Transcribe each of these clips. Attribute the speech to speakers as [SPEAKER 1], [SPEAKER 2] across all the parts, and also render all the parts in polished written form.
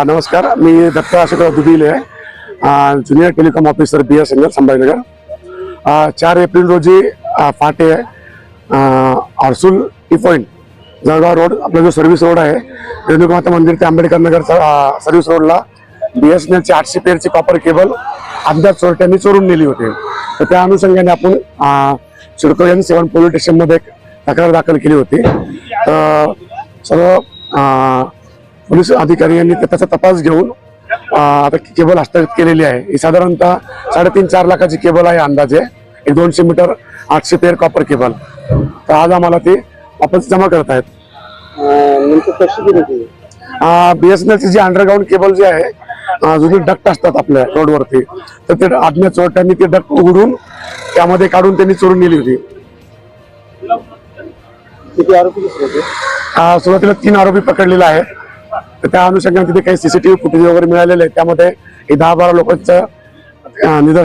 [SPEAKER 1] नमस्कार, मी Datta Ashokrao Dubile, junior telecom officer BSNL Sambhajinagar. 4 April रोजी फाटे Arsul T point Jalgaon road, आपला जो सर्व्हिस रोड आहे रेणुकामाता मंदिर ते आंबेडकर नगरचा सर्व्हिस रोडला BSNLची 800 पेअरची कॉपर केबल अज्ञात चोरट्यांनी चोरून नेली होती. तर त्या अनुषंगाने आपण सिडको N7 पोलीस स्टेशनमध्ये तक्रार दाखल केली होती. सर्व पोलीस अधिकारी यांनी त्याचा तपास घेऊन आता केबल हस्तगत केलेली आहे. ही साधारणतः 3.5-4 लाखाची केबल आहे अंदाजे, 200 मीटर 800 पेअर कॉपर केबल. तर आज आम्हाला ती वापस जमा करत आहेत. BSNLची जी अंडरग्राऊंड केबल जी आहे, जुनी डक्ट असतात आपल्या रोडवरती, तर ते अज्ञात चोरट्यांनी ते डक्ट उघडून त्यामध्ये काढून त्यांनी चोरून नेली होती. सुरुवातीला 3 आरोपी पकडलेले आहेत. तर त्या अनुषंगाने तिथे काही CCTV फुटेज वगैरे मिळालेले आहेत. त्यामध्ये 10-12 लोकांचं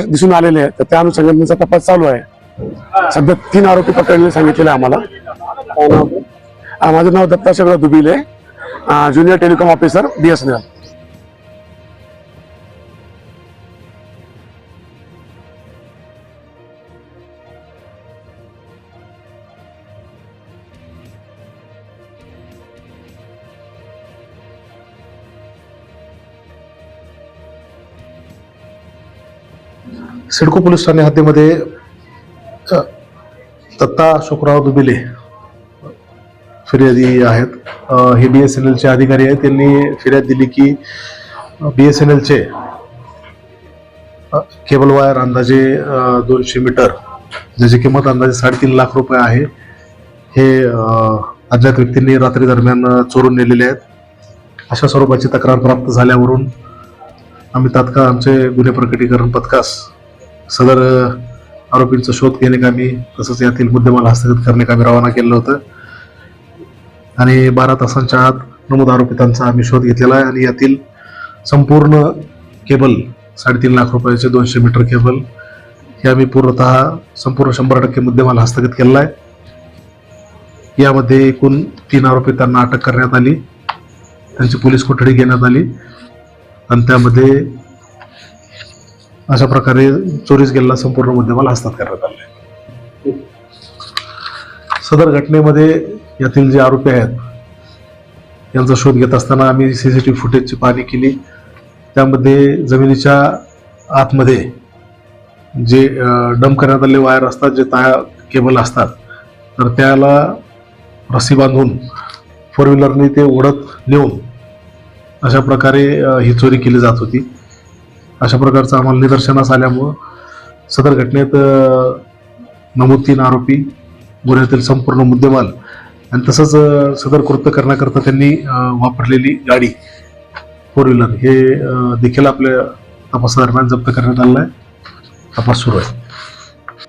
[SPEAKER 1] दिसून आलेले आहेत. तर त्या अनुषंगाने त्यांचा तपास चालू आहे. सध्या 3 आरोपी पकडलेले सांगितलेले आम्हाला. माझं नाव Datta Ashokrao Dubile, junior telecom officer BSNL.
[SPEAKER 2] CIDCO police ठाणे हद्दीमध्ये दत्ता अशोकराव दुबिले फिर्यादी आहेत. हे BSNLचे अधिकारी आहेत. त्यांनी फिर्याद दिली की BSNLचे केबल वायर अंदाजे 200 मीटर, ज्याची किंमत अंदाजे 3.5 लाख रुपये आहे, हे अज्ञात व्यक्तींनी रात्री दरम्यान चोरून नेलेले आहेत. अशा स्वरूपाची तक्रार प्राप्त झाल्यावरून आम्ही तात्काळ आमचे गुन्हे प्रकटीकरण पथकास सदर आरोपींचा शोध घेण्याकामी तसंच यातील मुद्देमाल हस्तगत करण्याकामी रवाना केलं होतं. आणि 12 तासांच्या आत नमूद आरोपितांचा आम्ही शोध घेतलेला आहे. आणि यातील संपूर्ण केबल 3.5 लाख रुपयाचे 200 मीटर केबल हे आम्ही पूर्णतः संपूर्ण 100% मुद्देमाल हस्तगत केलेला आहे. यामध्ये एकूण 3 आरोपितांना अटक करण्यात आली, त्यांची पोलीस कोठडी घेण्यात आली आणि त्यामध्ये अशा प्रकारे चोरीस गेलेला संपूर्ण मुद्देमाल हस्तगत करण्यात आले. सदर घटनेमध्ये यातील जे आरोपी आहेत यांचा शोध घेत असताना आम्ही CCTV फुटेजची पाहणी केली. त्यामध्ये जमिनीच्या आतमध्ये जे डंप करण्यात आलेले वायर असतात, जे केबल असतात, तर त्याला रस्सी बांधून 4 व्हीलरने ते ओढत नेऊन अशा प्रकारे ही चोरी केली जात होती. अशा प्रकारचं आम्हाला निदर्शनास आल्यामुळं सदर घटनेत नमूद 3 आरोपी, गुन्ह्यातील संपूर्ण मुद्देमाल आणि तसंच सदर कृत्य करण्याकरता त्यांनी वापरलेली गाडी 4 व्हीलर हे देखील आपल्या तपासादरम्यान जप्त करण्यात आलेलं आहे. तपास सुरू आहे.